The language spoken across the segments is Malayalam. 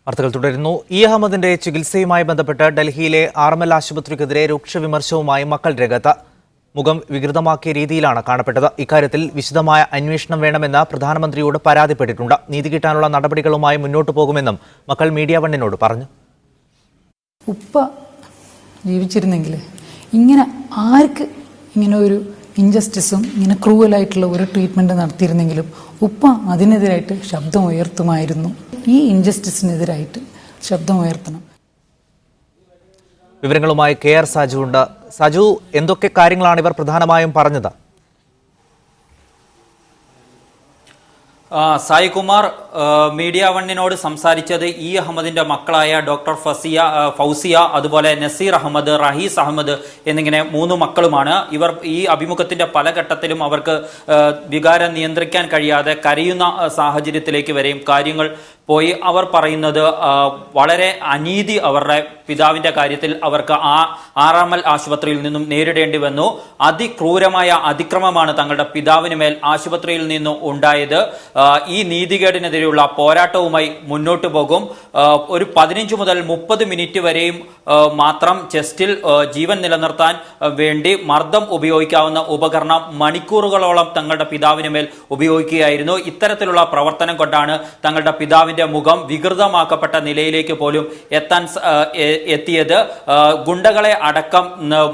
വാർത്തകൾ തുടരുന്നു. അഹമ്മദിന്റെ ചികിത്സയുമായി ബന്ധപ്പെട്ട് ഡൽഹിയിലെ ആർഎംഎൽ ആശുപത്രിക്കെതിരെ രൂക്ഷ വിമർശവുമായി മക്കൾ രംഗത്ത്. മുഖം വികൃതമാക്കിയ രീതിയിലാണ് കാണപ്പെട്ടത്. ഇക്കാര്യത്തിൽ വിശദമായ അന്വേഷണം വേണമെന്ന് പ്രധാനമന്ത്രിയോട് പരാതിപ്പെട്ടിട്ടുണ്ട്. നീതി കിട്ടാനുള്ള നടപടികളുമായി മുന്നോട്ടു പോകുമെന്നും മക്കൾ മീഡിയ വണ്ണിനോട് പറഞ്ഞു. ഉപ്പ ജീവിച്ചിരുന്നെങ്കിൽ ഇങ്ങനെ ആർക്ക് ഇങ്ങനെ ഒരു ഇൻജസ്റ്റിസും ഇങ്ങനെ ക്രൂവലായിട്ടുള്ള ഒരു ട്രീറ്റ്മെന്റ് നടത്തിയിരുന്നെങ്കിലും ഉപ്പ അതിനെതിരായിട്ട് ശബ്ദം ഉയർത്തുമായിരുന്നു. ഈ ഇൻജസ്റ്റിസിനെതിരായിട്ട് ശബ്ദം ഉയർത്തണം. വിവരങ്ങളുമായി KR സാജു ഉണ്ട്. സാജു, എന്തൊക്കെ കാര്യങ്ങളാണ് ഇവർ പ്രധാനമായും പറഞ്ഞത്? സായികുമാർ മീഡിയ വണ്ണിനോട് സംസാരിച്ചത് അഹമ്മദിന്റെ മക്കളായ ഡോക്ടർ ഫൗസിയ, അതുപോലെ നസീർ അഹമ്മദ്, റഹീസ് അഹമ്മദ് എന്നിങ്ങനെ 3 മക്കളുമാണ്. ഇവർ ഈ അഭിമുഖത്തിന്റെ പല ഘട്ടത്തിലും അവർക്ക് വികാരം നിയന്ത്രിക്കാൻ കഴിയാതെ കരയുന്ന സാഹചര്യത്തിലേക്ക് വരെയും കാര്യങ്ങൾ പോയി. അവർ പറയുന്നത് വളരെ അനീതി അവരുടെ പിതാവിന്റെ കാര്യത്തിൽ അവർക്ക് ആർഎംഎൽ ആശുപത്രിയിൽ നിന്നും നേരിടേണ്ടി വന്നു. അതിക്രൂരമായ അതിക്രമമാണ് തങ്ങളുടെ പിതാവിന് മേൽ ആശുപത്രിയിൽ നിന്നും ഉണ്ടായത്. ഈ നീതികേടിനെതിരെയുള്ള പോരാട്ടവുമായി മുന്നോട്ട് പോകും. ഒരു 15 മുതൽ 30 മിനിറ്റ് വരെയും മാത്രം ചെസ്റ്റിൽ ജീവൻ നിലനിർത്താൻ വേണ്ടി മർദ്ദം ഉപയോഗിക്കാവുന്ന ഉപകരണം മണിക്കൂറുകളോളം തങ്ങളുടെ പിതാവിന് മേൽ ഉപയോഗിക്കുകയായിരുന്നു. ഇത്തരത്തിലുള്ള പ്രവർത്തനം കൊണ്ടാണ് തങ്ങളുടെ പിതാവിന്റെ മുഖം വികൃതമാക്കപ്പെട്ട നിലയിലേക്ക് പോലും എത്തിയത്. ഗുണ്ടകളെ അടക്കം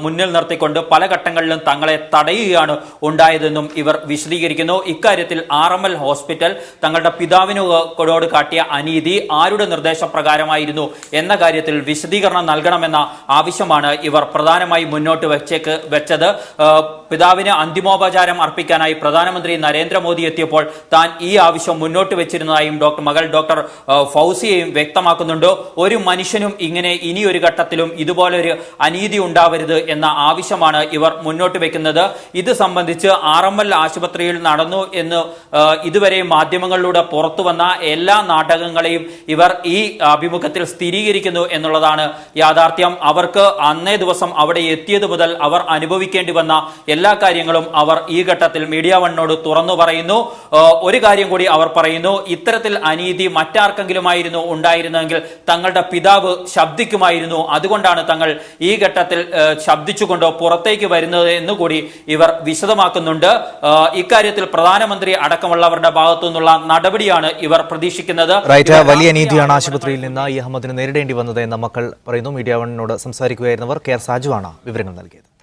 മുന്നിൽ നിർത്തിക്കൊണ്ട് പല ഘട്ടങ്ങളിലും തങ്ങളെ തടയുകയാണ് ഉണ്ടായതെന്നും ഇവർ വിശദീകരിക്കുന്നു. ഇക്കാര്യത്തിൽ ആർഎംഎൽ ഹോസ്പിറ്റൽ തങ്ങളുടെ പിതാവിനോട് കാട്ടിയ അനീതി ആരുടെ നിർദ്ദേശപ്രകാരമായിരുന്നു എന്ന കാര്യത്തിൽ വിശദീകരണം നൽകണമെന്ന ആവശ്യമാണ് ഇവർ പ്രധാനമായി മുന്നോട്ട് വെച്ചത്. പിതാവിന് അന്തിമോപചാരം അർപ്പിക്കാനായി പ്രധാനമന്ത്രി നരേന്ദ്രമോദി എത്തിയപ്പോൾ താൻ ഈ ആവശ്യം മുന്നോട്ട് വെച്ചിരുന്നതായും ഡോക്ടർ ഫൗസിയയും വ്യക്തമാക്കുന്നുണ്ട്. ഒരു മനുഷ്യനും ഇങ്ങനെ ഇനിയൊരു ഘട്ടത്തിലും ഇതുപോലൊരു അനീതി ഉണ്ടാവരുത് എന്ന ആവശ്യമാണ് ഇവർ മുന്നോട്ട് വെക്കുന്നത്. ഇത് സംബന്ധിച്ച് ആർഎംഎൽ ആശുപത്രിയിൽ നടന്നു എന്ന് ഇതുവരെ മാധ്യമങ്ങളിലൂടെ പുറത്തു വന്ന എല്ലാ നാടകങ്ങളെയും ഇവർ ഈ അഭിമുഖത്തിൽ സ്ഥിരീകരിക്കുന്നു എന്നുള്ളതാണ് യാഥാർത്ഥ്യം. അവർക്ക് അന്നേ ദിവസം അവിടെ എത്തിയത് മുതൽ അവർ അനുഭവിക്കേണ്ടി വന്ന എല്ലാ കാര്യങ്ങളും അവർ ഈ ഘട്ടത്തിൽ മീഡിയ വണ്ണിനോട് തുറന്നു പറയുന്നു. ഒരു കാര്യം കൂടി അവർ പറയുന്നു, ഇത്തരത്തിൽ അനീതി മറ്റാർക്കെങ്കിലുമായിരുന്നു ഉണ്ടായിരുന്നെങ്കിൽ തങ്ങളുടെ പിതാവ് ശബ്ദിക്കുമായിരുന്നു. അതുകൊണ്ടാണ് തങ്ങൾ ഈ ഘട്ടത്തിൽ ശബ്ദിച്ചുകൊണ്ട് പുറത്തേക്ക് വരുന്നത് എന്നുകൂടി ഇവർ വിശദമാക്കുന്നുണ്ട്. ഇക്കാര്യത്തിൽ പ്രധാനമന്ത്രി അടക്കമുള്ളവരുടെ ഭാഗത്തു നിന്നുള്ള നടപടിയാണ് ഇവർ പ്രതീക്ഷിക്കുന്നത്. വലിയ നീതിയാണ് ആശുപത്രിയിൽ നിന്ന് അഹമ്മദിന് നേരിടേണ്ടി വന്നത് എന്ന മക്കൾ പറയുന്നു. മീഡിയ വണ്ണിനോട് സംസാരിക്കുകയായിരുന്നവർ KR സാജു ആണ് വിവരങ്ങൾ നൽകിയത്.